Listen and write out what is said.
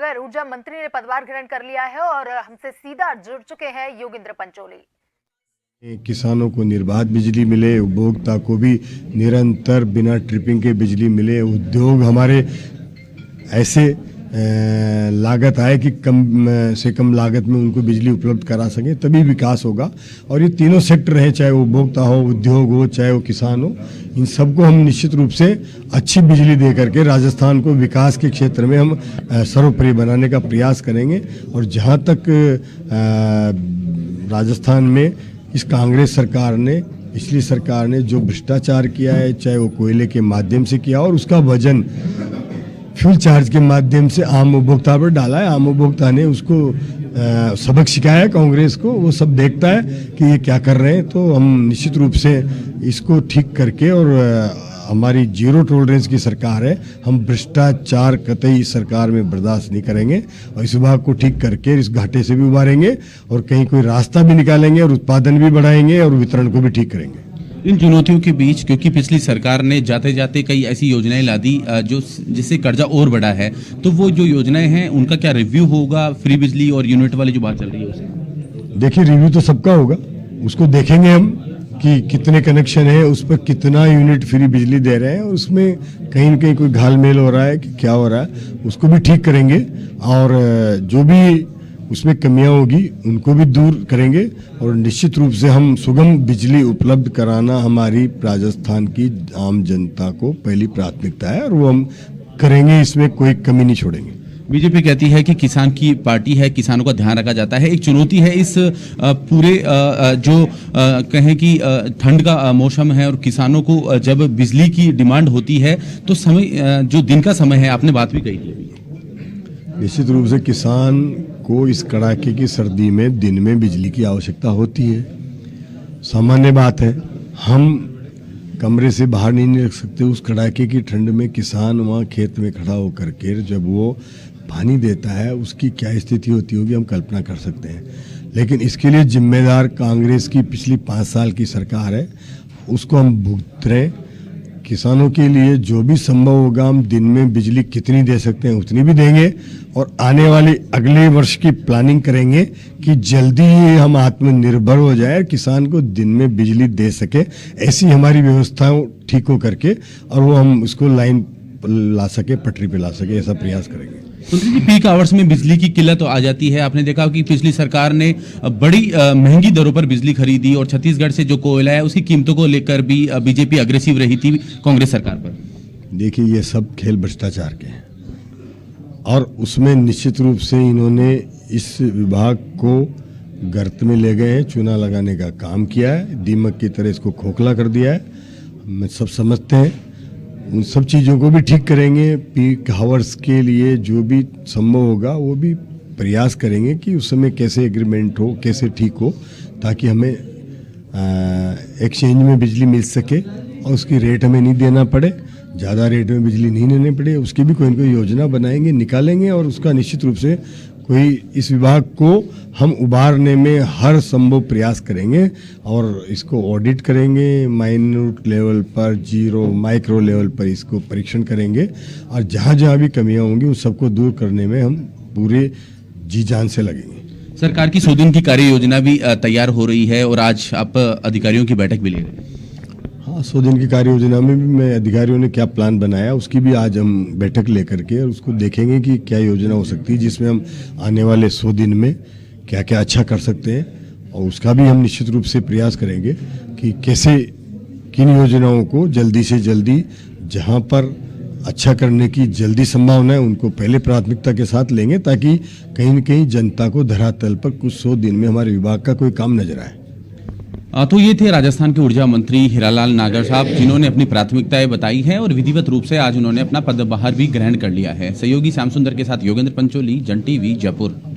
खबर, ऊर्जा मंत्री ने पदभार ग्रहण कर लिया है और हमसे सीधा जुड़ चुके हैं योगेंद्र पंचोली। किसानों को निर्बाध बिजली मिले, उपभोक्ता को भी निरंतर बिना ट्रिपिंग के बिजली मिले, उद्योग हमारे ऐसे लागत आए कि कम से कम लागत में उनको बिजली उपलब्ध करा सकें, तभी विकास होगा। और ये तीनों सेक्टर हैं, चाहे वो उपभोक्ता हो, उद्योग हो, चाहे वो किसान हो, इन सबको हम निश्चित रूप से अच्छी बिजली दे करके राजस्थान को विकास के क्षेत्र में हम सर्वोपरि बनाने का प्रयास करेंगे। और जहाँ तक राजस्थान में इस कांग्रेस सरकार ने, पिछली सरकार ने जो भ्रष्टाचार किया है, चाहे वो कोयले के माध्यम से किया और उसका वजन फ्यूल चार्ज के माध्यम से आम उपभोक्ता पर डाला है, आम उपभोक्ता ने उसको सबक सिखाया है कांग्रेस को, वो सब देखता है कि ये क्या कर रहे हैं। तो हम निश्चित रूप से इसको ठीक करके, और हमारी जीरो टॉलरेंस की सरकार है, हम भ्रष्टाचार कतई इस सरकार में बर्दाश्त नहीं करेंगे और इस विभाग को ठीक करके इस घाटे से भी उबारेंगे और कहीं कोई रास्ता भी निकालेंगे और उत्पादन भी बढ़ाएंगे और वितरण को भी ठीक करेंगे। इन चुनौतियों के बीच, क्योंकि पिछली सरकार ने जाते जाते कई ऐसी योजनाएं ला दी जो जिससे कर्जा और बढ़ा है, तो वो जो योजनाएं हैं उनका क्या रिव्यू होगा? फ्री बिजली और यूनिट वाली जो बात चल रही है उसमें देखिए, रिव्यू तो सबका होगा, उसको देखेंगे हम कि कितने कनेक्शन है, उस पर कितना यूनिट फ्री बिजली दे रहे हैं, और उसमें कहीं न कहीं कोई घालमेल हो रहा है कि क्या हो रहा है, उसको भी ठीक करेंगे और जो भी उसमें कमियां होगी उनको भी दूर करेंगे। और निश्चित रूप से हम सुगम बिजली उपलब्ध कराना हमारी राजस्थान की आम जनता को पहली प्राथमिकता है और वो हम करेंगे, इसमें कोई कमी नहीं छोड़ेंगे। बीजेपी कहती है कि किसान की पार्टी है, किसानों का ध्यान रखा जाता है। एक चुनौती है इस पूरे जो कहें कि ठंड का मौसम है और किसानों को जब बिजली की डिमांड होती है तो समय, जो दिन का समय है, आपने बात भी कही थी। निश्चित रूप से किसान को इस कड़ाके की सर्दी में दिन में बिजली की आवश्यकता होती है, सामान्य बात है। हम कमरे से बाहर नहीं रख सकते उस कड़ाके की ठंड में। किसान वहाँ खेत में खड़ा होकर के जब वो पानी देता है उसकी क्या स्थिति होती होगी हम कल्पना कर सकते हैं। लेकिन इसके लिए जिम्मेदार कांग्रेस की पिछली 5 साल की सरकार है, उसको हम भुगत रहे हैं। किसानों के लिए जो भी संभव होगा हम दिन में बिजली कितनी दे सकते हैं उतनी भी देंगे और आने वाले अगले वर्ष की प्लानिंग करेंगे कि जल्दी ही हम आत्मनिर्भर हो जाए, किसान को दिन में बिजली दे सके। ऐसी हमारी व्यवस्थाओं ठीक हो करके और वो हम उसको लाइन ला सके, पटरी पे ला सके, ऐसा प्रयास करेंगे। मंत्री जी, पीक आवर्स में बिजली की किल्लत तो आ जाती है। आपने देखा कि पिछली सरकार ने बड़ी महंगी दरों पर बिजली खरीदी और छत्तीसगढ़ से जो कोयला है उसकी कीमतों को लेकर भी बीजेपी अग्रेसिव रही थी कांग्रेस सरकार पर। देखिए, ये सब खेल भ्रष्टाचार के हैं और उसमें निश्चित रूप से इन्होंने इस विभाग को गर्त में ले गए हैं, चूना लगाने का काम किया है, दीमक की तरह इसको खोखला कर दिया है। हम सब समझते हैं, उन सब चीज़ों को भी ठीक करेंगे। पीक आवर्स के लिए जो भी संभव होगा वो भी प्रयास करेंगे कि उस समय कैसे एग्रीमेंट हो, कैसे ठीक हो, ताकि हमें एक्सचेंज में बिजली मिल सके और उसकी रेट हमें नहीं देना पड़े, ज़्यादा रेट में बिजली नहीं लेनी पड़े। उसकी भी कोई न कोई योजना बनाएंगे, निकालेंगे और उसका निश्चित रूप से कोई इस विभाग को हम उबारने में हर संभव प्रयास करेंगे और इसको ऑडिट करेंगे, माइन्यूट लेवल पर, जीरो माइक्रो लेवल पर इसको परीक्षण करेंगे और जहाँ जहाँ भी कमियाँ होंगी उन सबको दूर करने में हम पूरे जी जान से लगेंगे। सरकार की 100 दिन की कार्य योजना भी तैयार हो रही है और आज आप अधिकारियों की बैठक भी ले रहे हैं। हाँ, 100 दिन की कार्य योजना में भी मैं अधिकारियों ने क्या प्लान बनाया उसकी भी आज हम बैठक लेकर के और उसको देखेंगे कि क्या योजना हो सकती है जिसमें हम आने वाले 100 दिन में क्या क्या अच्छा कर सकते हैं और उसका भी हम निश्चित रूप से प्रयास करेंगे कि कैसे किन योजनाओं को जल्दी से जल्दी जहाँ पर अच्छा करने की जल्दी संभावना है उनको पहले प्राथमिकता के साथ लेंगे, ताकि कहीं न कहीं जनता को धरातल पर कुछ 100 दिन में हमारे विभाग का कोई काम नजर आए। तो ये थे राजस्थान के ऊर्जा मंत्री हीरालाल नागर साहब, जिन्होंने अपनी प्राथमिकताएं बताई हैं और विधिवत रूप से आज उन्होंने अपना पदभार भी ग्रहण कर लिया है। सहयोगी श्याम सुंदर के साथ योगेंद्र पंचोली, जन टीवी, जयपुर।